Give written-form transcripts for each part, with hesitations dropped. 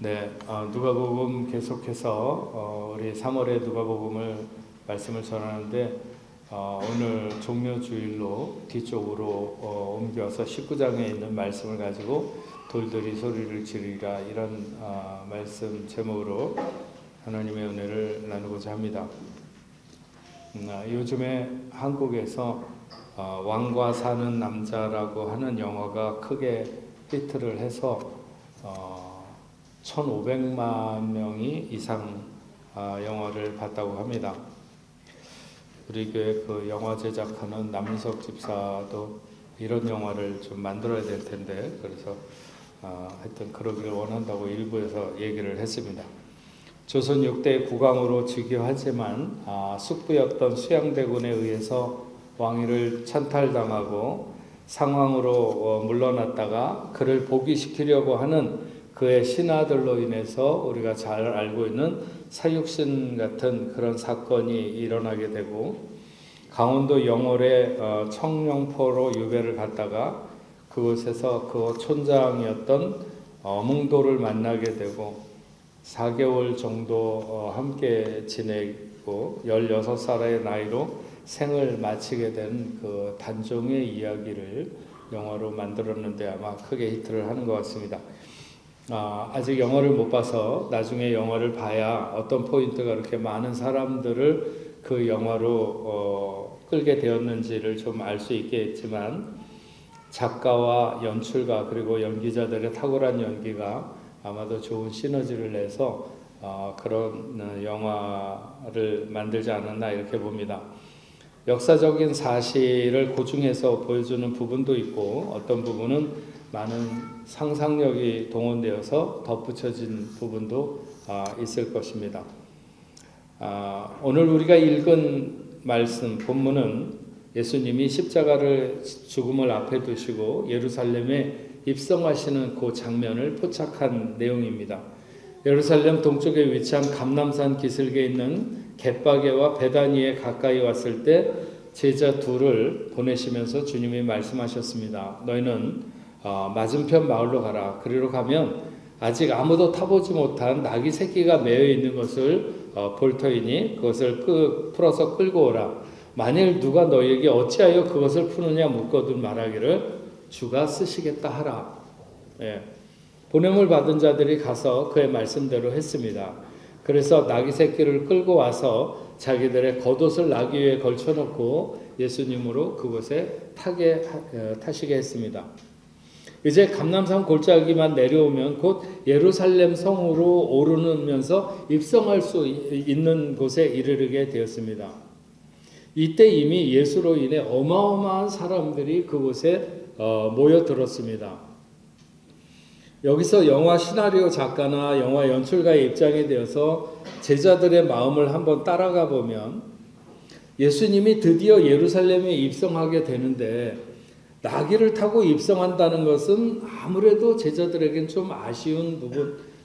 네, 누가복음 계속해서 우리 3월에 누가복음을 말씀을 전하는데 오늘 종료주일로 뒤쪽으로 옮겨서 19장에 있는 말씀을 가지고 돌들이 소리를 지르리라 이런 말씀 제목으로 하나님의 은혜를 나누고자 합니다. 요즘에 한국에서 왕과 사는 남자라고 하는 영화가 크게 히트를 해서 1,500만 명이 이상 영화를 봤다고 합니다. 우리 교회 그 영화 제작하는 남윤석 집사도 이런 영화를 좀 만들어야 될 텐데 그래서 하여튼 그러기를 원한다고 일부에서 얘기를 했습니다. 조선 6대 국왕으로 즉위하지만 숙부였던 수양대군에 의해서 왕위를 찬탈당하고 상황으로 물러났다가 그를 복위시키려고 하는 그의 신하들로 인해서 우리가 잘 알고 있는 사육신 같은 그런 사건이 일어나게 되고 강원도 영월에 청룡포로 유배를 갔다가 그곳에서 그 촌장이었던 어몽도를 만나게 되고 4개월 정도 함께 지내고 16살의 나이로 생을 마치게 된 그 단종의 이야기를 영화로 만들었는데 아마 크게 히트를 하는 것 같습니다. 아직 영화를 못 봐서 나중에 영화를 봐야 어떤 포인트가 그렇게 많은 사람들을 그 영화로 끌게 되었는지를 좀 알 수 있겠지만 작가와 연출가 그리고 연기자들의 탁월한 연기가 아마도 좋은 시너지를 내서 그런 영화를 만들지 않았나 이렇게 봅니다. 역사적인 사실을 고증해서 보여주는 부분도 있고 어떤 부분은 많은 상상력이 동원되어서 덧붙여진 부분도 있을 것입니다. 오늘 우리가 읽은 말씀 본문은 예수님이 십자가를 죽음을 앞에 두시고 예루살렘에 입성하시는 그 장면을 포착한 내용입니다. 예루살렘 동쪽에 위치한 감람산 기슭에 있는 갯바게와 베다니에 가까이 왔을 때 제자 둘을 보내시면서 주님이 말씀하셨습니다. 너희는 맞은편 마을로 가라. 그리로 가면 아직 아무도 타보지 못한 낙이 새끼가 매여 있는 것을 볼 터이니 그것을 풀어서 끌고 오라. 만일 누가 너희에게 어찌하여 그것을 푸느냐 묻거든 말하기를 주가 쓰시겠다 하라. 보냄을 받은 자들이 가서 그의 말씀대로 했습니다. 그래서 나귀 새끼를 끌고 와서 자기들의 겉옷을 나귀 위에 걸쳐놓고 예수님으로 그곳에 타시게 했습니다. 이제 감람산 골짜기만 내려오면 곧 예루살렘 성으로 오르면서 입성할 수 있는 곳에 이르게 되었습니다. 이때 이미 예수로 인해 어마어마한 사람들이 그곳에 모여들었습니다. 여기서 영화 시나리오 작가나 영화 연출가의 입장에 대해서 제자들의 마음을 한번 따라가 보면 예수님이 드디어 예루살렘에 입성하게 되는데 나귀를 타고 입성한다는 것은 아무래도 제자들에겐 좀 아쉬운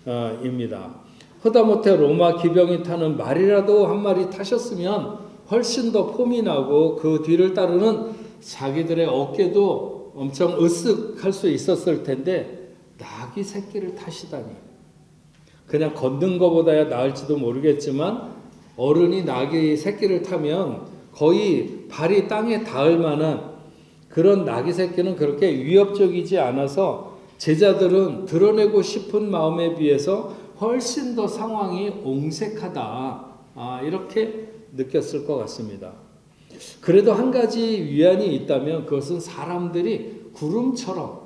부분입니다. 하다못해 로마 기병이 타는 말이라도 한 마리 타셨으면 훨씬 더 폼이 나고 그 뒤를 따르는 자기들의 어깨도 엄청 으쓱할 수 있었을 텐데 나귀 새끼를 타시다니 그냥 걷는 것보다야 나을지도 모르겠지만 어른이 나귀 새끼를 타면 거의 발이 땅에 닿을 만한 그런 나귀 새끼는 그렇게 위협적이지 않아서 제자들은 드러내고 싶은 마음에 비해서 훨씬 더 상황이 옹색하다 이렇게 느꼈을 것 같습니다. 그래도 한 가지 위안이 있다면 그것은 사람들이 구름처럼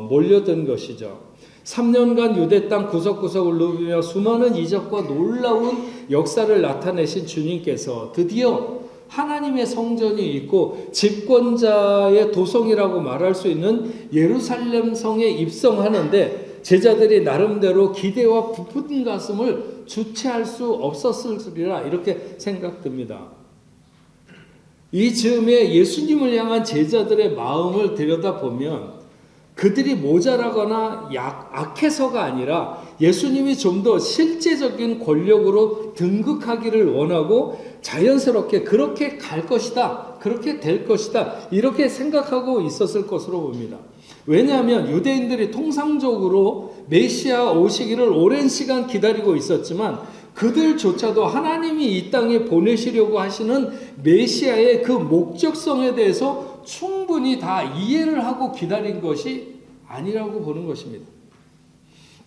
몰려든 것이죠. 3년간 유대 땅 구석구석을 누비며 수많은 이적과 놀라운 역사를 나타내신 주님께서 드디어 하나님의 성전이 있고 집권자의 도성이라고 말할 수 있는 예루살렘 성에 입성하는데 제자들이 나름대로 기대와 부푼 가슴을 주체할 수 없었으리라 이렇게 생각됩니다. 이 즈음에 예수님을 향한 제자들의 마음을 들여다보면 그들이 모자라거나 악해서가 아니라 예수님이 좀 더 실제적인 권력으로 등극하기를 원하고 자연스럽게 그렇게 갈 것이다, 그렇게 될 것이다 이렇게 생각하고 있었을 것으로 봅니다. 왜냐하면 유대인들이 통상적으로 메시아 오시기를 오랜 시간 기다리고 있었지만 그들조차도 하나님이 이 땅에 보내시려고 하시는 메시아의 그 목적성에 대해서 충분히 다 이해를 하고 기다린 것이 아니라고 보는 것입니다.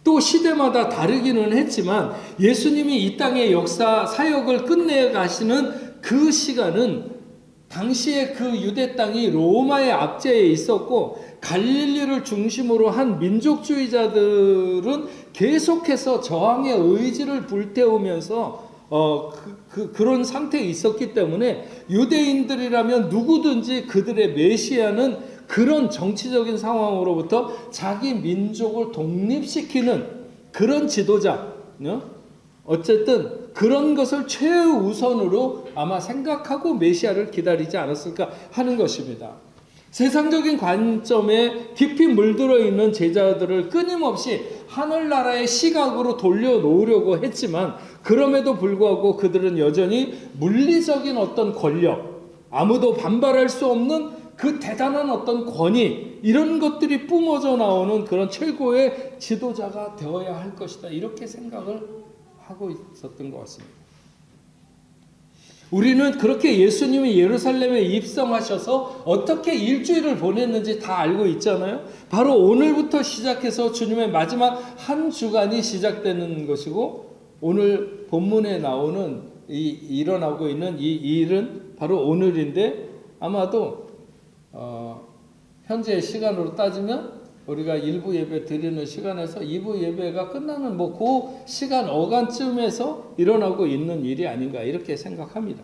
또 시대마다 다르기는 했지만 예수님이 이 땅의 역사 사역을 끝내 가시는 그 시간은 당시에 그 유대 땅이 로마의 압제에 있었고 갈릴리를 중심으로 한 민족주의자들은 계속해서 저항의 의지를 불태우면서 그런 상태에 있었기 때문에 유대인들이라면 누구든지 그들의 메시아는 그런 정치적인 상황으로부터 자기 민족을 독립시키는 그런 지도자, 어쨌든 그런 것을 최우선으로 아마 생각하고 메시아를 기다리지 않았을까 하는 것입니다. 세상적인 관점에 깊이 물들어 있는 제자들을 끊임없이 하늘나라의 시각으로 돌려놓으려고 했지만 그럼에도 불구하고 그들은 여전히 물리적인 어떤 권력, 아무도 반발할 수 없는 그 대단한 어떤 권위, 이런 것들이 뿜어져 나오는 그런 최고의 지도자가 되어야 할 것이다, 이렇게 생각을 하고 있었던 것 같습니다. 우리는 그렇게 예수님이 예루살렘에 입성하셔서 어떻게 일주일을 보냈는지 다 알고 있잖아요. 바로 오늘부터 시작해서 주님의 마지막 한 주간이 시작되는 것이고, 오늘 본문에 나오는 일어나고 있는 이 일은 바로 오늘인데, 아마도 현재 시간으로 따지면 우리가 1부 예배 드리는 시간에서 2부 예배가 끝나는 그 시간 어간쯤에서 일어나고 있는 일이 아닌가, 이렇게 생각합니다.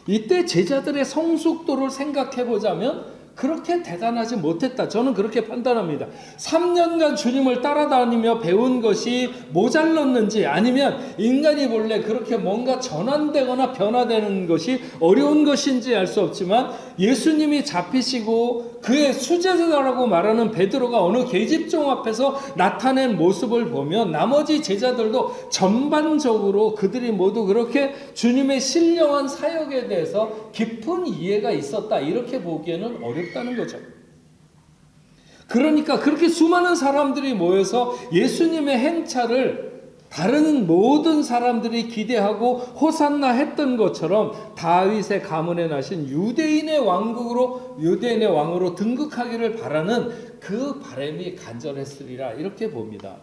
이때 제자들의 성숙도를 생각해 보자면 그렇게 대단하지 못했다, 저는 그렇게 판단합니다. 3년간 주님을 따라다니며 배운 것이 모자랐는지, 아니면 인간이 본래 그렇게 뭔가 전환되거나 변화되는 것이 어려운 것인지 알 수 없지만, 예수님이 잡히시고 그의 수제자라고 말하는 베드로가 어느 계집종 앞에서 나타낸 모습을 보면 나머지 제자들도 전반적으로 그들이 모두 그렇게 주님의 신령한 사역에 대해서 깊은 이해가 있었다, 이렇게 보기에는 어렵다는 거죠. 그러니까 그렇게 수많은 사람들이 모여서 예수님의 행차를 다른 모든 사람들이 기대하고 호산나 했던 것처럼 다윗의 가문에 나신 유대인의 왕으로 등극하기를 바라는 그 바람이 간절했으리라, 이렇게 봅니다.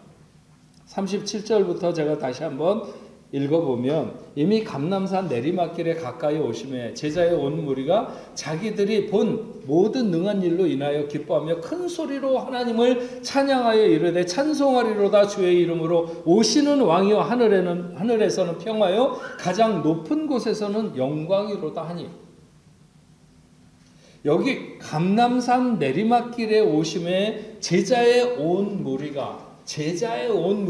37절부터 제가 다시 한번 읽어보면, 이미 감람산 내리막길에 가까이 오심에 제자의 온 무리가 자기들이 본 모든 능한 일로 인하여 기뻐하며 큰 소리로 하나님을 찬양하여 이르되 찬송하리로다. 주의 이름으로 오시는 왕이여 하늘에서는 평화요 가장 높은 곳에서는 영광이로다 하니. 여기 감람산 내리막길에 오심에 제자의 온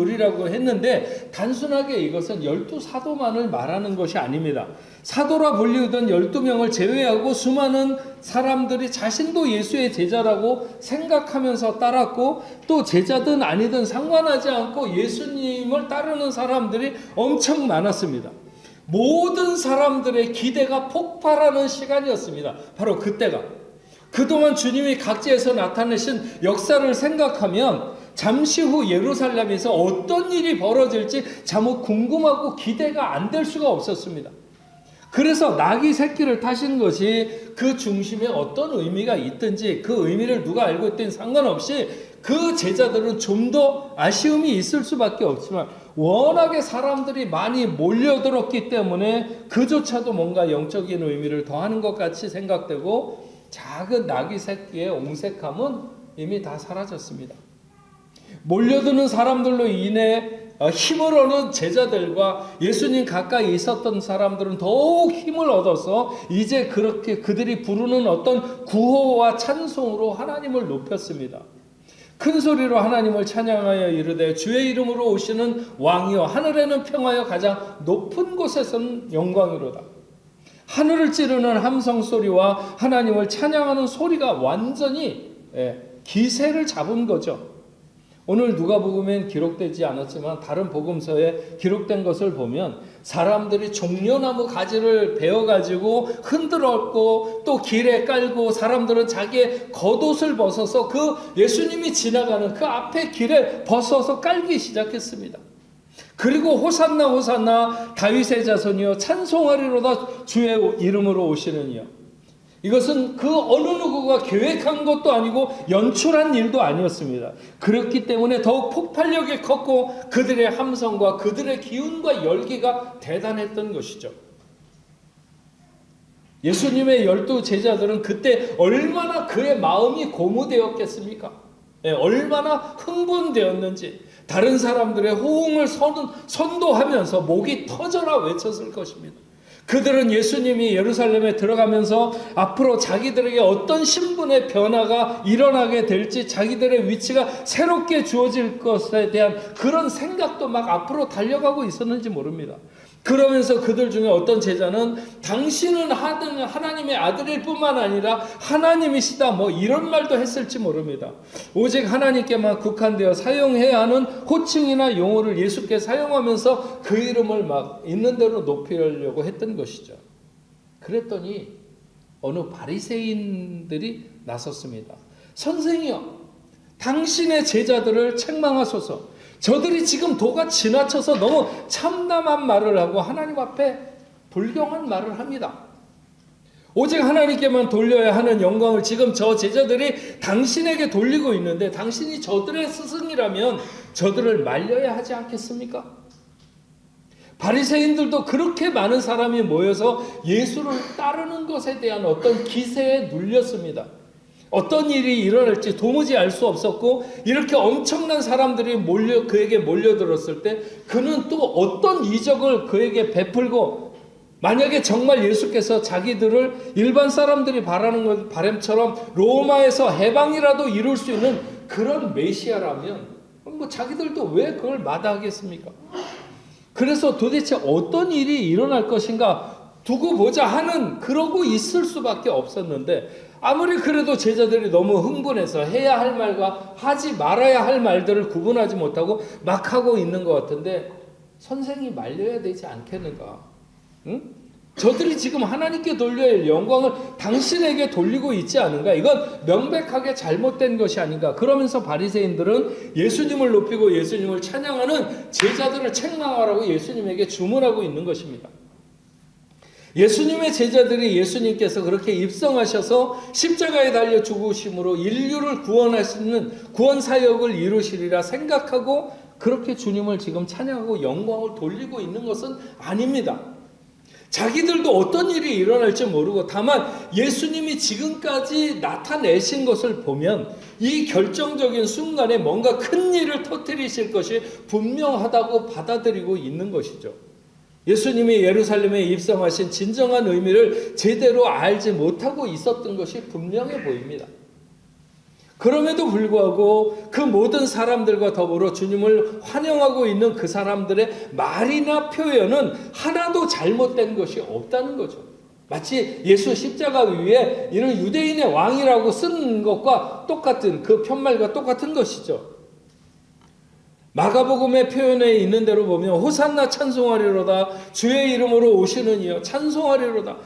무리라고 했는데, 단순하게 이것은 12사도만을 말하는 것이 아닙니다. 사도라 불리우던 12명을 제외하고 수많은 사람들이 자신도 예수의 제자라고 생각하면서 따랐고, 또 제자든 아니든 상관하지 않고 예수님을 따르는 사람들이 엄청 많았습니다. 모든 사람들의 기대가 폭발하는 시간이었습니다. 바로 그때가. 그동안 주님이 각지에서 나타내신 역사를 생각하면 잠시 후 예루살렘에서 어떤 일이 벌어질지 참으로 궁금하고 기대가 안 될 수가 없었습니다. 그래서 나귀 새끼를 타신 것이 그 중심에 어떤 의미가 있든지 그 의미를 누가 알고 있든 상관없이 그 제자들은 좀 더 아쉬움이 있을 수밖에 없지만, 워낙에 사람들이 많이 몰려들었기 때문에 그조차도 뭔가 영적인 의미를 더하는 것 같이 생각되고, 작은 나귀 새끼의 옹색함은 이미 다 사라졌습니다. 몰려드는 사람들로 인해 힘을 얻는 제자들과 예수님 가까이 있었던 사람들은 더욱 힘을 얻어서 이제 그렇게 그들이 부르는 어떤 구호와 찬송으로 하나님을 높였습니다. 큰 소리로 하나님을 찬양하여 이르되 주의 이름으로 오시는 왕이여 하늘에는 평화여 가장 높은 곳에서는 영광이로다. 하늘을 찌르는 함성 소리와 하나님을 찬양하는 소리가 완전히 기세를 잡은 거죠. 오늘 누가복음엔 기록되지 않았지만 다른 복음서에 기록된 것을 보면 사람들이 종려나무 가지를 베어가지고 흔들었고 또 길에 깔고 사람들은 자기의 겉옷을 벗어서 그 예수님이 지나가는 그 앞에 길에 벗어서 깔기 시작했습니다. 그리고 호산나 호산나 다윗의 자손이여 찬송하리로다 주의 이름으로 오시는 이여. 이것은 그 어느 누구가 계획한 것도 아니고 연출한 일도 아니었습니다. 그렇기 때문에 더욱 폭발력이 컸고 그들의 함성과 그들의 기운과 열기가 대단했던 것이죠. 예수님의 12 제자들은 그때 얼마나 그의 마음이 고무되었겠습니까? 얼마나 흥분되었는지 다른 사람들의 호응을 선도하면서 목이 터져라 외쳤을 것입니다. 그들은 예수님이 예루살렘에 들어가면서 앞으로 자기들에게 어떤 신분의 변화가 일어나게 될지 자기들의 위치가 새롭게 주어질 것에 대한 그런 생각도 막 앞으로 달려가고 있었는지 모릅니다. 그러면서 그들 중에 어떤 제자는 당신은 하나님의 아들일 뿐만 아니라 하나님이시다 뭐 이런 말도 했을지 모릅니다. 오직 하나님께만 국한되어 사용해야 하는 호칭이나 용어를 예수께 사용하면서 그 이름을 막 있는 대로 높이려고 했던 것이죠. 그랬더니 어느 바리새인들이 나섰습니다. 선생이여, 당신의 제자들을 책망하소서. 저들이 지금 도가 지나쳐서 너무 참담한 말을 하고 하나님 앞에 불경한 말을 합니다. 오직 하나님께만 돌려야 하는 영광을 지금 저 제자들이 당신에게 돌리고 있는데 당신이 저들의 스승이라면 저들을 말려야 하지 않겠습니까? 바리새인들도 그렇게 많은 사람이 모여서 예수를 따르는 것에 대한 어떤 기세에 눌렸습니다. 어떤 일이 일어날지 도무지 알 수 없었고 이렇게 엄청난 사람들이 그에게 몰려들었을 때 그는 또 어떤 이적을 그에게 베풀고 만약에 정말 예수께서 자기들을 일반 사람들이 바라는 바람처럼 로마에서 해방이라도 이룰 수 있는 그런 메시아라면 뭐 자기들도 왜 그걸 마다하겠습니까? 그래서 도대체 어떤 일이 일어날 것인가 두고 보자 하는 그러고 있을 수밖에 없었는데 아무리 그래도 제자들이 너무 흥분해서 해야 할 말과 하지 말아야 할 말들을 구분하지 못하고 막 하고 있는 것 같은데 선생이 말려야 되지 않겠는가? 응? 저들이 지금 하나님께 돌려야 할 영광을 당신에게 돌리고 있지 않은가? 이건 명백하게 잘못된 것이 아닌가? 그러면서 바리새인들은 예수님을 높이고 예수님을 찬양하는 제자들을 책망하라고 예수님에게 주문하고 있는 것입니다. 예수님의 제자들이 예수님께서 그렇게 입성하셔서 십자가에 달려 죽으심으로 인류를 구원하시는 구원 사역을 이루시리라 생각하고 그렇게 주님을 지금 찬양하고 영광을 돌리고 있는 것은 아닙니다. 자기들도 어떤 일이 일어날지 모르고 다만 예수님이 지금까지 나타내신 것을 보면 이 결정적인 순간에 뭔가 큰 일을 터뜨리실 것이 분명하다고 받아들이고 있는 것이죠. 예수님이 예루살렘에 입성하신 진정한 의미를 제대로 알지 못하고 있었던 것이 분명해 보입니다. 그럼에도 불구하고 그 모든 사람들과 더불어 주님을 환영하고 있는 그 사람들의 말이나 표현은 하나도 잘못된 것이 없다는 거죠. 마치 예수 십자가 위에 이는 유대인의 왕이라고 쓴 것과 똑같은 그 편말과 똑같은 것이죠. 마가복음의 표현에 있는 대로 보면 호산나 찬송하리로다 주의 이름으로 오시는 이여 찬송하리로다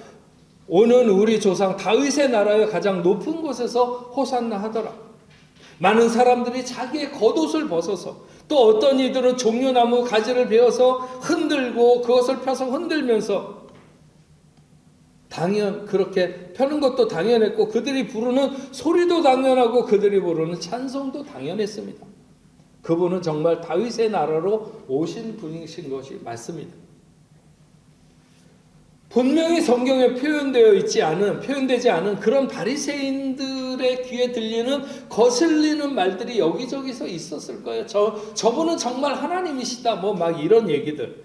오는 우리 조상 다윗의 나라의 가장 높은 곳에서 호산나 하더라. 많은 사람들이 자기의 겉옷을 벗어서 또 어떤 이들은 종려나무 가지를 베어서 흔들고 그것을 펴서 흔들면서 그렇게 펴는 것도 당연했고 그들이 부르는 소리도 당연하고 그들이 부르는 찬송도 당연했습니다. 그분은 정말 다윗의 나라로 오신 분이신 것이 맞습니다. 분명히 성경에 표현되지 않은 그런 바리새인들의 귀에 들리는 거슬리는 말들이 여기저기서 있었을 거예요. 저분은 정말 하나님이시다. 뭐 막 이런 얘기들.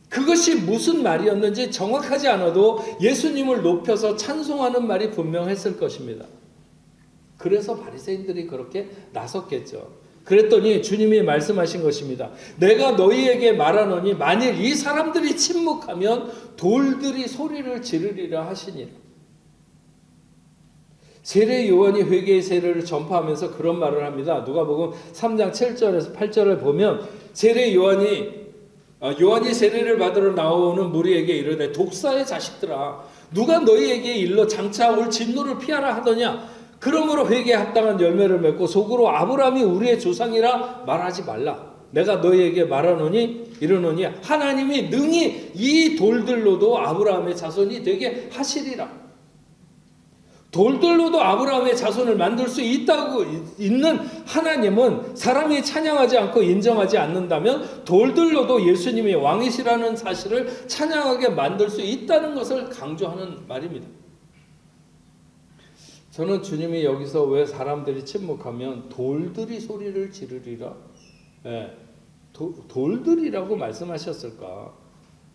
그것이 무슨 말이었는지 정확하지 않아도 예수님을 높여서 찬송하는 말이 분명했을 것입니다. 그래서 바리새인들이 그렇게 나섰겠죠. 그랬더니 주님이 말씀하신 것입니다. 내가 너희에게 말하노니 만일 이 사람들이 침묵하면 돌들이 소리를 지르리라 하시니라. 세례 요한이 회개의 세례를 전파하면서 그런 말을 합니다. 누가복음 3장 7절에서 8절을 보면 세례 요한이 세례를 받으러 나오는 무리에게 이르되 독사의 자식들아 누가 너희에게 일러 장차 올 진노를 피하라 하더냐 그러므로 회개에 합당한 열매를 맺고 속으로 아브라함이 우리의 조상이라 말하지 말라. 내가 너희에게 말하노니 이르노니 하나님이 능히 이 돌들로도 아브라함의 자손이 되게 하시리라. 돌들로도 아브라함의 자손을 만들 수 있는 하나님은 사람이 찬양하지 않고 인정하지 않는다면 돌들로도 예수님이 왕이시라는 사실을 찬양하게 만들 수 있다는 것을 강조하는 말입니다. 저는 주님이 여기서 왜 사람들이 침묵하면 돌들이 소리를 지르리라, 돌들이라고 말씀하셨을까?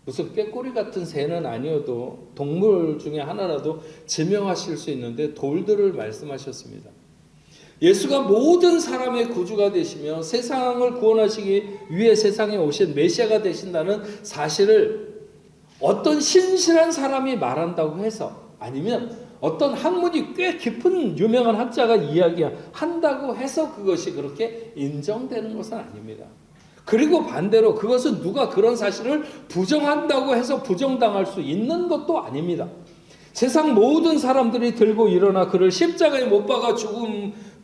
무슨 꾀꼬리 같은 새는 아니어도 동물 중에 하나라도 지명하실 수 있는데 돌들을 말씀하셨습니다. 예수가 모든 사람의 구주가 되시며 세상을 구원하시기 위해 세상에 오신 메시아가 되신다는 사실을 어떤 신실한 사람이 말한다고 해서 아니면 어떤 학문이 꽤 깊은 유명한 학자가 이야기한다고 해서 그것이 그렇게 인정되는 것은 아닙니다. 그리고 반대로 그것은 누가 그런 사실을 부정한다고 해서 부정당할 수 있는 것도 아닙니다. 세상 모든 사람들이 들고 일어나 그를 십자가에 못 박아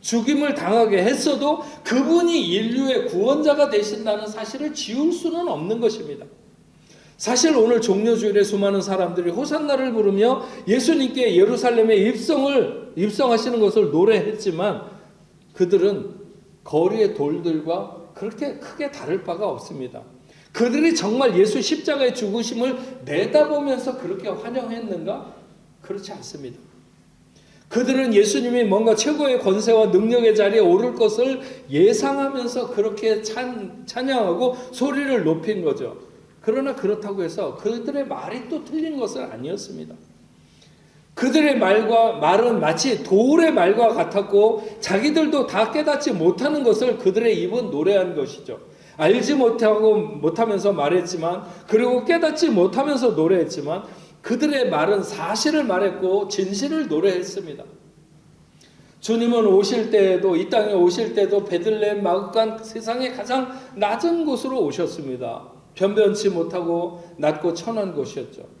죽임을 당하게 했어도 그분이 인류의 구원자가 되신다는 사실을 지울 수는 없는 것입니다. 사실 오늘 종려주일에 수많은 사람들이 호산나를 부르며 예수님께 예루살렘에 입성하시는 것을 노래했지만 그들은 거리의 돌들과 그렇게 크게 다를 바가 없습니다. 그들이 정말 예수 십자가의 죽으심을 내다보면서 그렇게 환영했는가? 그렇지 않습니다. 그들은 예수님이 뭔가 최고의 권세와 능력의 자리에 오를 것을 예상하면서 그렇게 찬양하고 소리를 높인 거죠. 그러나 그렇다고 해서 그들의 말이 또 틀린 것은 아니었습니다. 그들의 말은 마치 돌의 말과 같았고 자기들도 다 깨닫지 못하는 것을 그들의 입은 노래한 것이죠. 알지 못하면서 말했지만 그리고 깨닫지 못하면서 노래했지만 그들의 말은 사실을 말했고 진실을 노래했습니다. 주님은 오실 때에도 이 땅에 오실 때도 베들레헴 마구간 세상의 가장 낮은 곳으로 오셨습니다. 변변치 못하고 낮고 천한 곳이었죠.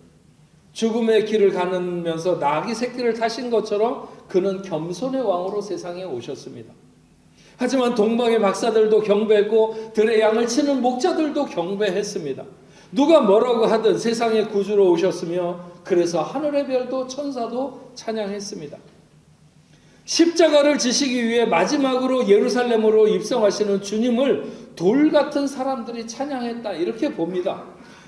죽음의 길을 가면서 나귀 새끼를 타신 것처럼 그는 겸손의 왕으로 세상에 오셨습니다. 하지만 동방의 박사들도 경배했고 들의 양을 치는 목자들도 경배했습니다. 누가 뭐라고 하든 세상의 구주로 오셨으며 그래서 하늘의 별도 천사도 찬양했습니다. 십자가를 지시기 위해 마지막으로 예루살렘으로 입성하시는 주님을 돌 같은 사람들이 찬양했다 이렇게 봅니다.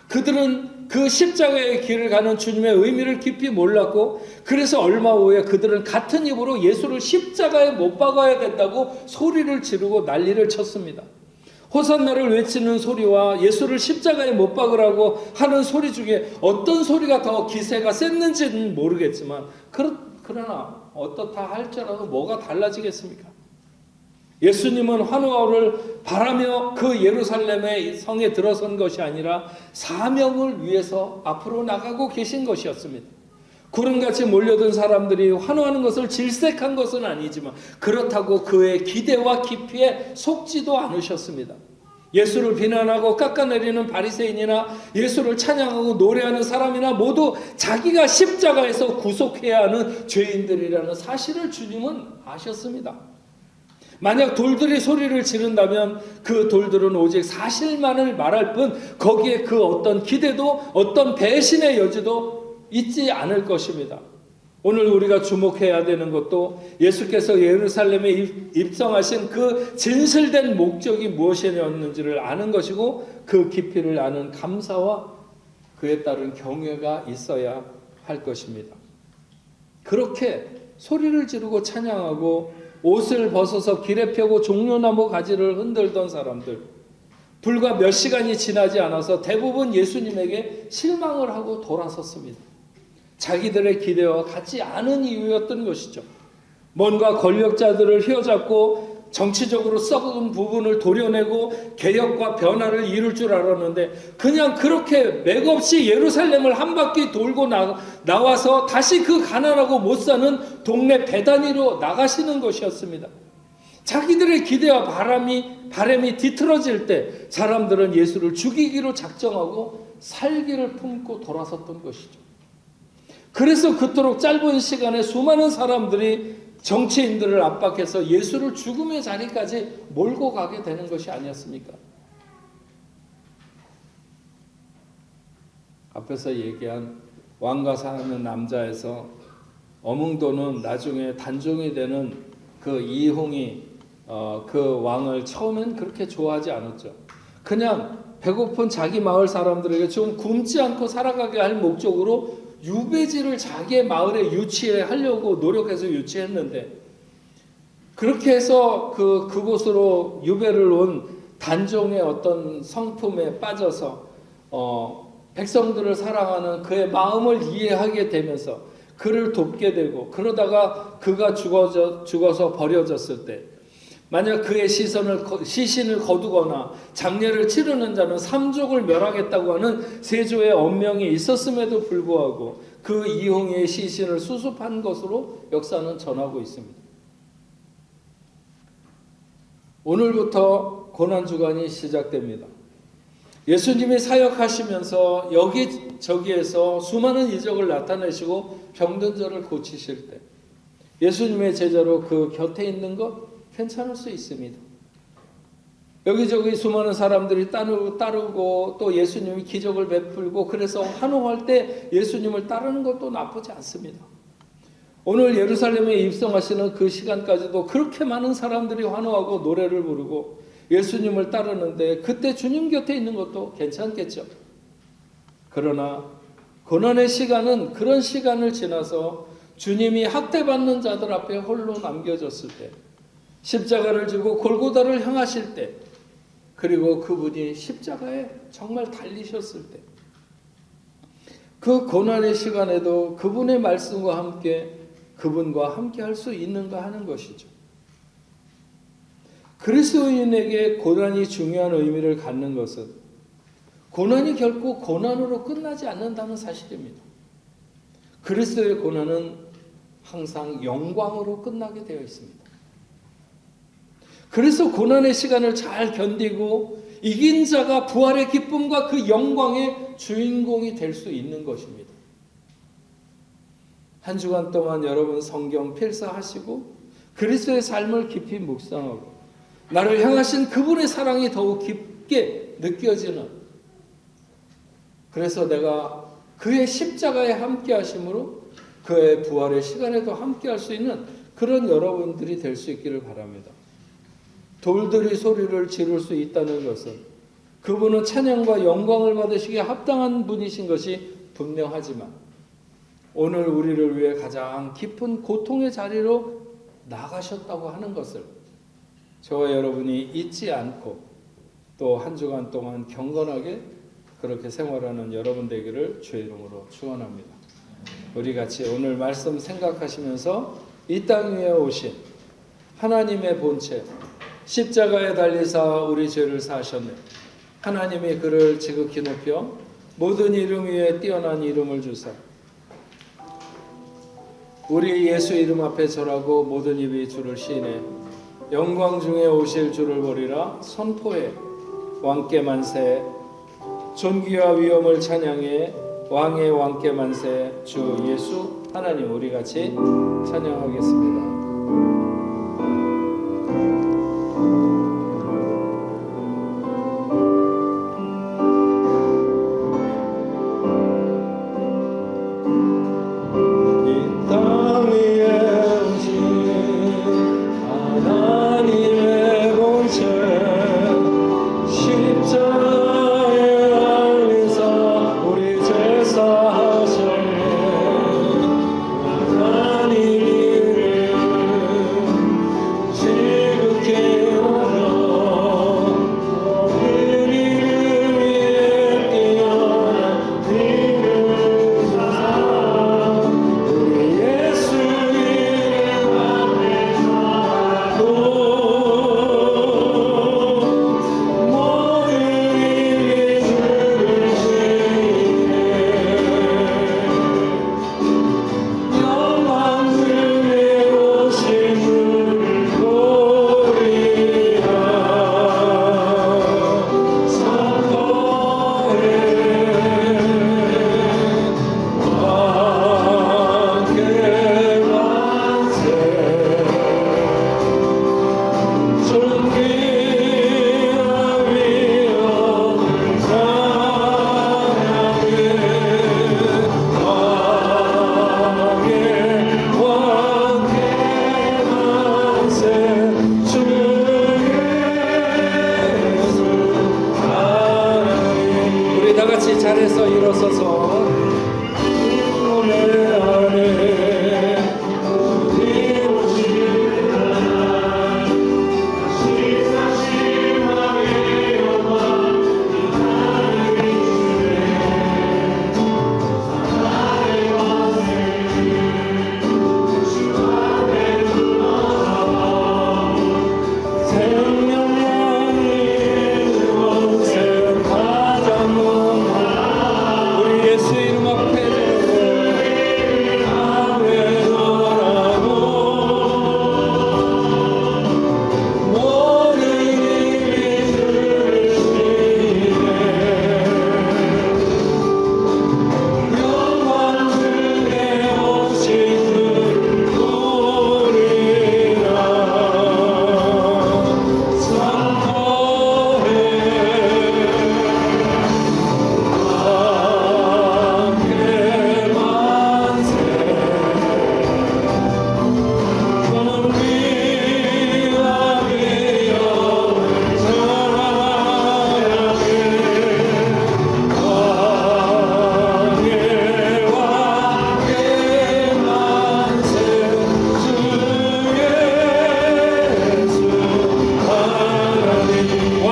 그들은 그 십자가의 길을 가는 주님의 의미를 깊이 몰랐고 그래서 얼마 후에 그들은 같은 입으로 예수를 십자가에 못 박아야 된다고 소리를 지르고 난리를 쳤습니다. 호산나를 외치는 소리와 예수를 십자가에 못 박으라고 하는 소리 중에 어떤 소리가 더 기세가 셌는지는 모르겠지만 그러나 어떻다 할지라도 뭐가 달라지겠습니까? 예수님은 환호를 바라며 그 예루살렘의 성에 들어선 것이 아니라 사명을 위해서 앞으로 나가고 계신 것이었습니다. 구름같이 몰려든 사람들이 환호하는 것을 질색한 것은 아니지만 그렇다고 그의 기대와 깊이에 속지도 않으셨습니다. 예수를 비난하고 깎아내리는 바리새인이나 예수를 찬양하고 노래하는 사람이나 모두 자기가 십자가에서 구속해야 하는 죄인들이라는 사실을 주님은 아셨습니다. 만약 돌들이 소리를 지른다면 그 돌들은 오직 사실만을 말할 뿐 거기에 그 어떤 기대도 어떤 배신의 여지도 있지 않을 것입니다. 오늘 우리가 주목해야 되는 것도 예수께서 예루살렘에 입성하신 그 진실된 목적이 무엇이었는지를 아는 것이고 그 깊이를 아는 감사와 그에 따른 경외가 있어야 할 것입니다. 그렇게 소리를 지르고 찬양하고 옷을 벗어서 길에 펴고 종려나무 가지를 흔들던 사람들, 불과 몇 시간이 지나지 않아서 대부분 예수님에게 실망을 하고 돌아섰습니다. 자기들의 기대와 같지 않은 이유였던 것이죠. 뭔가 권력자들을 휘어잡고 정치적으로 썩은 부분을 도려내고 개혁과 변화를 이룰 줄 알았는데 그냥 그렇게 맥없이 예루살렘을 한 바퀴 돌고 나와서 다시 그 가난하고 못 사는 동네 베다니로 나가시는 것이었습니다. 자기들의 기대와 바람이 뒤틀어질 때 사람들은 예수를 죽이기로 작정하고 살기를 품고 돌아섰던 것이죠. 그래서 그토록 짧은 시간에 수많은 사람들이 정치인들을 압박해서 예수를 죽음의 자리까지 몰고 가게 되는 것이 아니었습니까? 앞에서 얘기한 왕과 사는 남자에서 어몽도는 나중에 단종이 되는 그 이홍이 그 왕을 처음엔 그렇게 좋아하지 않았죠. 그냥 배고픈 자기 마을 사람들에게 좀 굶지 않고 살아가게 할 목적으로 유배지를 자기의 마을에 유치하려고 노력해서 유치했는데 그렇게 해서 그곳으로 유배를 온 단종의 어떤 성품에 빠져서 백성들을 사랑하는 그의 마음을 이해하게 되면서 그를 돕게 되고 그러다가 그가 죽어서 버려졌을 때 만약 그의 시신을 거두거나 장례를 치르는 자는 삼족을 멸하겠다고 하는 세조의 언명이 있었음에도 불구하고 그 이홍의 시신을 수습한 것으로 역사는 전하고 있습니다. 오늘부터 고난주간이 시작됩니다. 예수님이 사역하시면서 여기저기에서 수많은 이적을 나타내시고 병든 자를 고치실 때 예수님의 제자로 그 곁에 있는 것 괜찮을 수 있습니다. 여기저기 수많은 사람들이 따르고 또 예수님이 기적을 베풀고 그래서 환호할 때 예수님을 따르는 것도 나쁘지 않습니다. 오늘 예루살렘에 입성하시는 그 시간까지도 그렇게 많은 사람들이 환호하고 노래를 부르고 예수님을 따르는데 그때 주님 곁에 있는 것도 괜찮겠죠. 그러나 고난의 시간은 그런 시간을 지나서 주님이 학대받는 자들 앞에 홀로 남겨졌을 때 십자가를 지고 골고다를 향하실 때 그리고 그분이 십자가에 정말 달리셨을 때 그 고난의 시간에도 그분의 말씀과 함께 그분과 함께 할 수 있는가 하는 것이죠. 그리스도인에게 고난이 중요한 의미를 갖는 것은 고난이 결코 고난으로 끝나지 않는다는 사실입니다. 그리스도의 고난은 항상 영광으로 끝나게 되어 있습니다. 그래서 고난의 시간을 잘 견디고 이긴 자가 부활의 기쁨과 그 영광의 주인공이 될 수 있는 것입니다. 한 주간 동안 여러분 성경 필사하시고 그리스도의 삶을 깊이 묵상하고 나를 향하신 그분의 사랑이 더욱 깊게 느껴지는 그래서 내가 그의 십자가에 함께 하심으로 그의 부활의 시간에도 함께 할 수 있는 그런 여러분들이 될 수 있기를 바랍니다. 돌들이 소리를 지를 수 있다는 것은 그분은 찬양과 영광을 받으시기에 합당한 분이신 것이 분명하지만 오늘 우리를 위해 가장 깊은 고통의 자리로 나가셨다고 하는 것을 저와 여러분이 잊지 않고 또 한 주간 동안 경건하게 그렇게 생활하는 여러분 되기를 주의 이름으로 축원합니다. 우리 같이 오늘 말씀 생각하시면서 이 땅 위에 오신 하나님의 본체 십자가에 달리사 우리 죄를 사하셨네. 하나님이 그를 지극히 높여 모든 이름 위에 뛰어난 이름을 주사 우리 예수 이름 앞에 절하고 모든 입이 주를 시인해 영광 중에 오실 주를 보리라 선포해 왕께 만세 존귀와 위엄을 찬양해 왕의 왕께 만세 주 예수 하나님 우리 같이 찬양하겠습니다. 하나님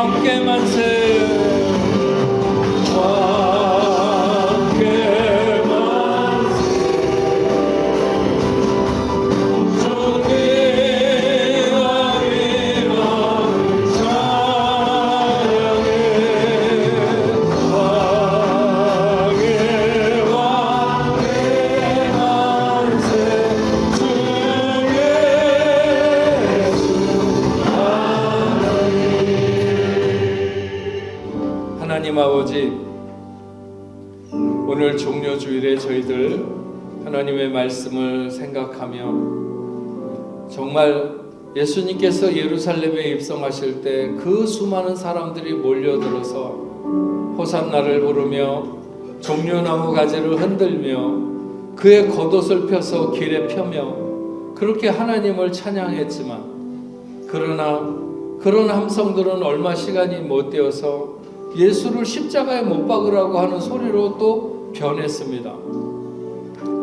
함께 만세 함께 만세 존귀하리 왕을 찬양해 왕의 만세 주 예수 하나님 아버지, 오늘 종료주일에 저희들 하나님의 말씀을 생각하며 정말 예수님께서 예루살렘에 입성하실 때 그 수많은 사람들이 몰려들어서 호산나를 부르며 종려나무 가지를 흔들며 그의 겉옷을 펴서 길에 펴며 그렇게 하나님을 찬양했지만 그러나 그런 함성들은 얼마 시간이 못 되어서 예수를 십자가에 못 박으라고 하는 소리로 또 변했습니다.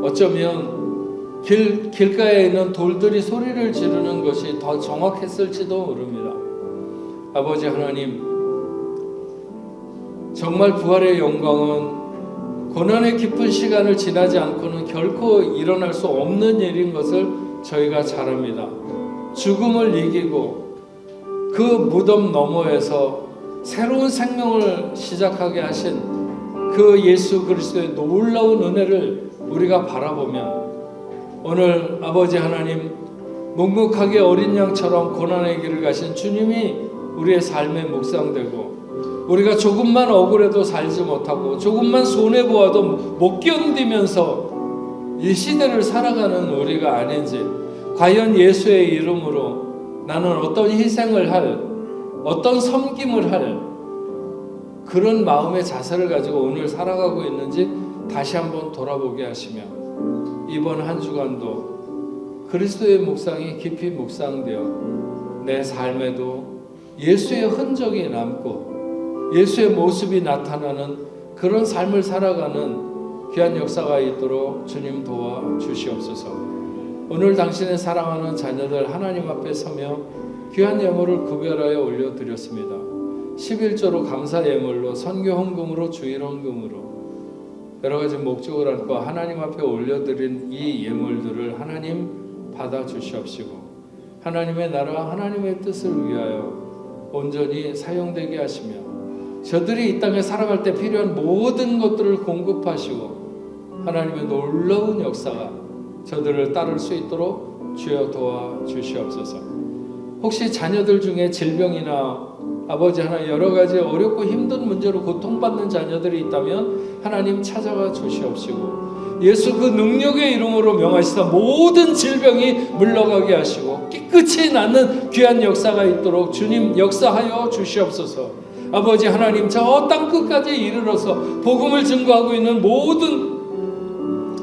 어쩌면 길가에 있는 돌들이 소리를 지르는 것이 더 정확했을지도 모릅니다. 아버지 하나님, 정말 부활의 영광은 고난의 깊은 시간을 지나지 않고는 결코 일어날 수 없는 일인 것을 저희가 잘 압니다. 죽음을 이기고 그 무덤 너머에서 새로운 생명을 시작하게 하신 그 예수 그리스도의 놀라운 은혜를 우리가 바라보면 오늘 아버지 하나님, 묵묵하게 어린 양처럼 고난의 길을 가신 주님이 우리의 삶에 묵상되고 우리가 조금만 억울해도 살지 못하고 조금만 손해보아도 못 견디면서 이 시대를 살아가는 우리가 아닌지, 과연 예수의 이름으로 나는 어떤 희생을 할, 어떤 섬김을 할 그런 마음의 자세를 가지고 오늘 살아가고 있는지 다시 한번 돌아보게 하시며 이번 한 주간도 그리스도의 묵상이 깊이 묵상되어 내 삶에도 예수의 흔적이 남고 예수의 모습이 나타나는 그런 삶을 살아가는 귀한 역사가 있도록 주님 도와주시옵소서. 오늘 당신의 사랑하는 자녀들 하나님 앞에 서며 귀한 예물을 구별하여 올려드렸습니다. 11조로 감사 예물로, 선교 헌금으로, 주일 헌금으로 여러 가지 목적을 안고 하나님 앞에 올려드린 이 예물들을 하나님 받아 주시옵시고 하나님의 나라, 하나님의 뜻을 위하여 온전히 사용되게 하시며 저들이 이 땅에 살아갈 때 필요한 모든 것들을 공급하시고 하나님의 놀라운 역사가 저들을 따를 수 있도록 주여 도와주시옵소서. 혹시 자녀들 중에 질병이나 아버지 하나님 여러 가지 어렵고 힘든 문제로 고통받는 자녀들이 있다면 하나님 찾아가 주시옵시고 예수 그 능력의 이름으로 명하시사 모든 질병이 물러가게 하시고 깨끗이 낫는 귀한 역사가 있도록 주님 역사하여 주시옵소서. 아버지 하나님, 저 땅 끝까지 이르러서 복음을 증거하고 있는 모든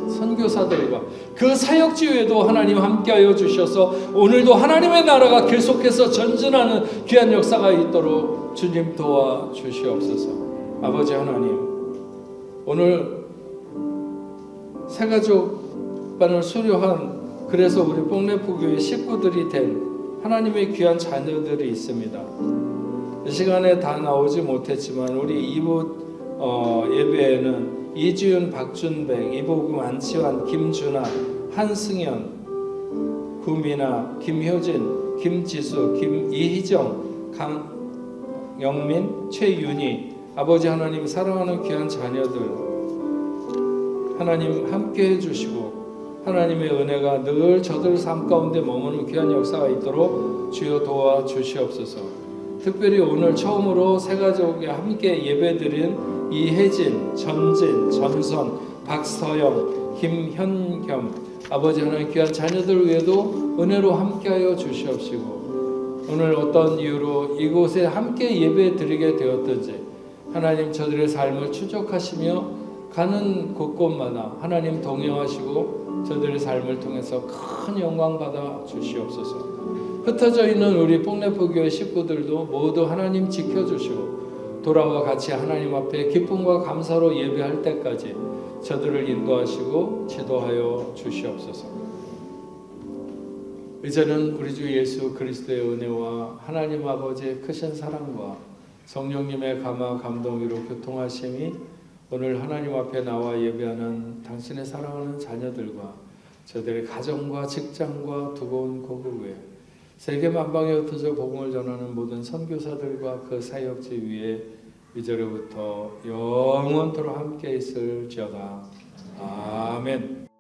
선교사들과 그 사역지에도 하나님 함께하여 주셔서 오늘도 하나님의 나라가 계속해서 전진하는 귀한 역사가 있도록 주님 도와주시옵소서. 아버지 하나님, 오늘 새가족반을 수료한 그래서 우리 뽕래포교회 식구들이 된 하나님의 귀한 자녀들이 있습니다. 이 시간에 다 나오지 못했지만 우리 이곳 예배에는 이주윤, 박준백, 이보금, 안치환, 김준아, 한승현, 구미나, 김효진, 김지수, 이희정, 강영민, 최윤희, 아버지 하나님 사랑하는 귀한 자녀들 하나님 함께 해주시고 하나님의 은혜가 늘 저들 삶 가운데 머무는 귀한 역사가 있도록 주여 도와주시옵소서. 특별히 오늘 처음으로 새가족에 함께 예배드린 이혜진, 전진, 전선, 박서영, 김현겸 아버지 하나님 귀한 자녀들 위에도 은혜로 함께하여 주시옵시고 오늘 어떤 이유로 이곳에 함께 예배드리게 되었든지 하나님 저들의 삶을 추적하시며 가는 곳곳마다 하나님 동행하시고 저들의 삶을 통해서 큰 영광 받아 주시옵소서. 흩어져 있는 우리 뽕래포교회 식구들도 모두 하나님 지켜주시고 돌아와 같이 하나님 앞에 기쁨과 감사로 예배할 때까지 저들을 인도하시고 지도하여 주시옵소서. 이제는 우리 주 예수 그리스도의 은혜와 하나님 아버지의 크신 사랑과 성령님의 감화 감동으로 교통하심이 오늘 하나님 앞에 나와 예배하는 당신의 사랑하는 자녀들과 저들의 가정과 직장과 두고 온 고국에 세계 만방에 흩어져 복음을 전하는 모든 선교사들과 그 사역지 위에 이제로부터 영원토록 함께 있을지어다. 아멘.